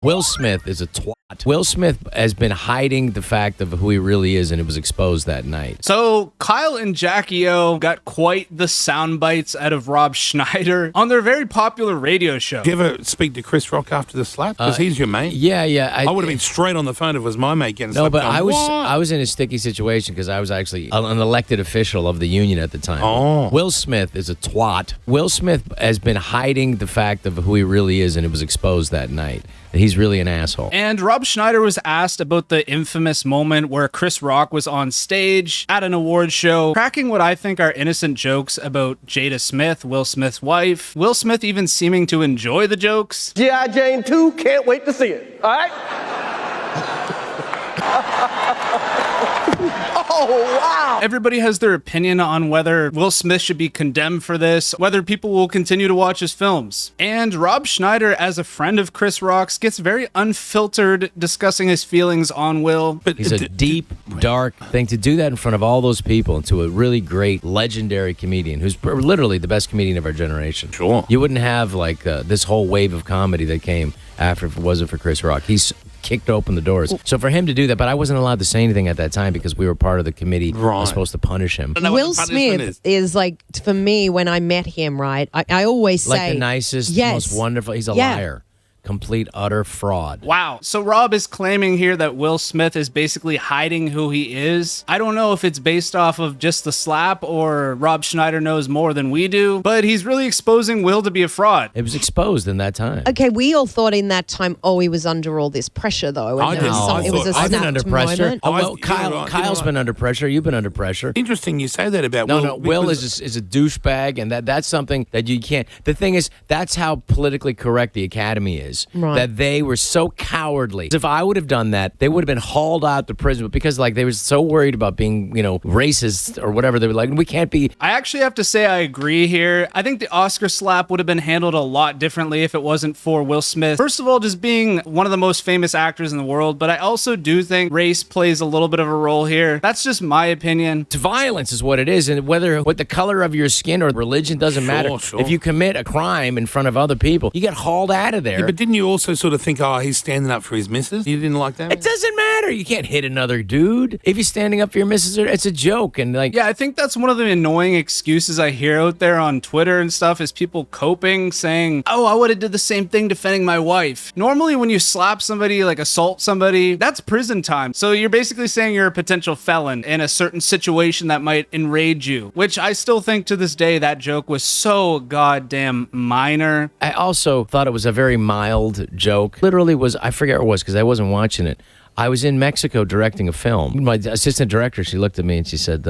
Will Smith is a twat. Will Smith has been hiding the fact of who he really is, and it was exposed that night. So Kyle and Jackie O got quite the sound bites out of Rob Schneider on their very popular radio show. Did you ever speak to Chris Rock after the slap? Because he's your mate. Yeah. I would have been straight on the phone if it was my mate getting No, slapped. but going, I was in a sticky situation because I was actually an elected official of the union at the time. Oh. Will Smith is a twat. Will Smith has been hiding the fact of who he really is, and it was exposed that night. He's really an asshole. And Rob Schneider was asked about the infamous moment where Chris Rock was on stage at an award show, cracking what I think are innocent jokes about Jada Smith, Will Smith's wife. Will Smith even seeming to enjoy the jokes. G.I. Jane 2, can't wait to see it. All right? Oh, wow. Everybody has their opinion on whether Will Smith should be condemned for this, whether people will continue to watch his films. And Rob Schneider, as a friend of Chris Rock's, gets very unfiltered discussing his feelings on Will. But he's a deep, dark thing. To do that in front of all those people and to a really great, legendary comedian who's literally the best comedian of our generation. Sure. You wouldn't have like this whole wave of comedy that came after if it wasn't for Chris Rock. He's kicked open the doors. So for him to do that, but I wasn't allowed to say anything at that time because we were part of the committee that was supposed to punish him. Will Smith is like, for me, when I met him, right, I always say... Like the nicest, most wonderful, he's a liar. Complete, utter fraud. Wow. So Rob is claiming here that Will Smith is basically hiding who he is. I don't know if it's based off of just the slap or Rob Schneider knows more than we do, but he's really exposing Will to be a fraud. It was exposed in that time. Okay, we all thought in that time, he was under all this pressure, though. And it was a I've been under pressure. Moment. Oh, well, Kyle's been under pressure. You've been under pressure. Interesting you say that about Will. Will. No, Will is a douchebag, and that's something that you can't. The thing is, that's how politically correct the Academy is. Right. That they were so cowardly. If I would have done that, they would have been hauled out to prison. But because they were so worried about being, racist or whatever, they were like, we can't be. I actually have to say I agree here. I think the Oscar slap would have been handled a lot differently if it wasn't for Will Smith. First of all, just being one of the most famous actors in the world, but I also do think race plays a little bit of a role here. That's just my opinion. Violence is what it is, and what the color of your skin or religion doesn't matter. Sure. If you commit a crime in front of other people, you get hauled out of there. Yeah, but didn't you also sort of think, he's standing up for his missus? You didn't like that? It doesn't matter. You can't hit another dude. If you're standing up for your missus, it's a joke. And yeah, I think that's one of the annoying excuses I hear out there on Twitter and stuff is people coping, saying, I would have did the same thing defending my wife. Normally, when you slap somebody, assault somebody, that's prison time. So you're basically saying you're a potential felon in a certain situation that might enrage you, which I still think to this day that joke was so goddamn minor. I also thought it was a very mild joke. Literally I forget what it was because I wasn't watching it. I was in Mexico directing a film. My assistant director, she looked at me and she said,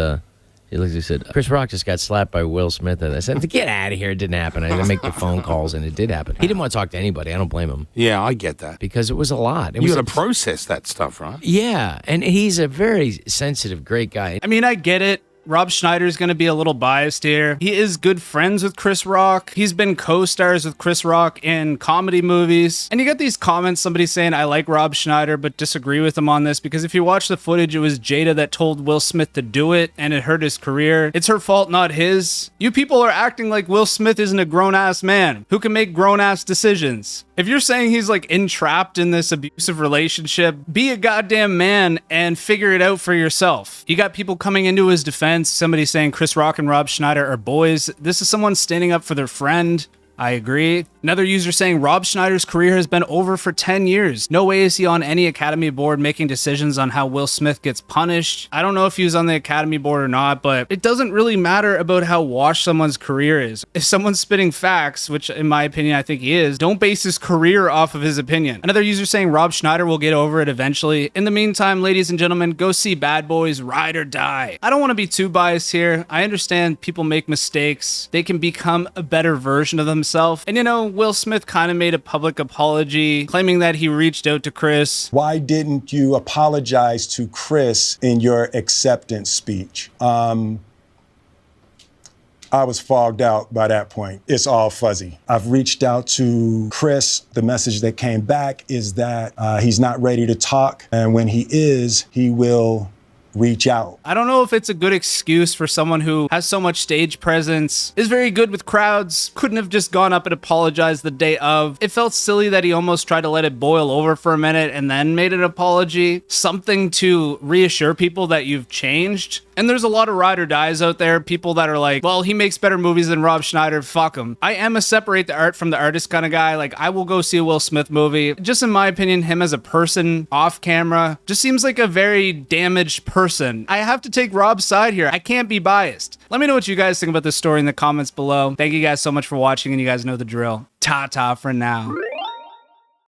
Chris Rock just got slapped by Will Smith. And I said, get out of here. It didn't happen. I didn't make the phone calls and it did happen. He didn't want to talk to anybody. I don't blame him. Yeah, I get that. Because it was a lot. You got to process that stuff, right? Yeah. And he's a very sensitive, great guy. I mean, I get it. Rob Schneider's going to be a little biased here. He is good friends with Chris Rock. He's been co-stars with Chris Rock in comedy movies. And you get these comments, somebody saying, I like Rob Schneider, but disagree with him on this, because if you watch the footage, it was Jada that told Will Smith to do it, and it hurt his career. It's her fault, not his. You people are acting like Will Smith isn't a grown-ass man who can make grown-ass decisions. If you're saying he's entrapped in this abusive relationship, be a goddamn man and figure it out for yourself. You got people coming into his defense, somebody saying Chris Rock and Rob Schneider are boys. This is someone standing up for their friend. I agree. Another user saying Rob Schneider's career has been over for 10 years. No way is he on any Academy board making decisions on how Will Smith gets punished. I don't know if he was on the Academy board or not, but it doesn't really matter about how washed someone's career is. If someone's spitting facts, which in my opinion I think he is, don't base his career off of his opinion. Another user saying Rob Schneider will get over it eventually. In the meantime, ladies and gentlemen, go see Bad Boys Ride or Die. I don't want to be too biased here. I understand people make mistakes. They can become a better version of themselves. And Will Smith kind of made a public apology, claiming that he reached out to Chris. Why didn't you apologize to Chris in your acceptance speech? I was fogged out by that point. It's all fuzzy. I've reached out to Chris. The message that came back is that he's not ready to talk. And when he is, he will reach out. I don't know if it's a good excuse for someone who has so much stage presence, is very good with crowds, couldn't have just gone up and apologized the day of. It felt silly that he almost tried to let it boil over for a minute and then made an apology. Something to reassure people that you've changed. And there's a lot of ride or dies out there, people that are like, well, he makes better movies than Rob Schneider, fuck him. I am a separate the art from the artist kind of guy. Like, I will go see a Will Smith movie. Just in my opinion, him as a person off camera just seems like a very damaged person. I have to take Rob's side here. I can't be biased. Let me know what you guys think about this story in the comments below. Thank you guys so much for watching, and you guys know the drill. Ta-ta for now.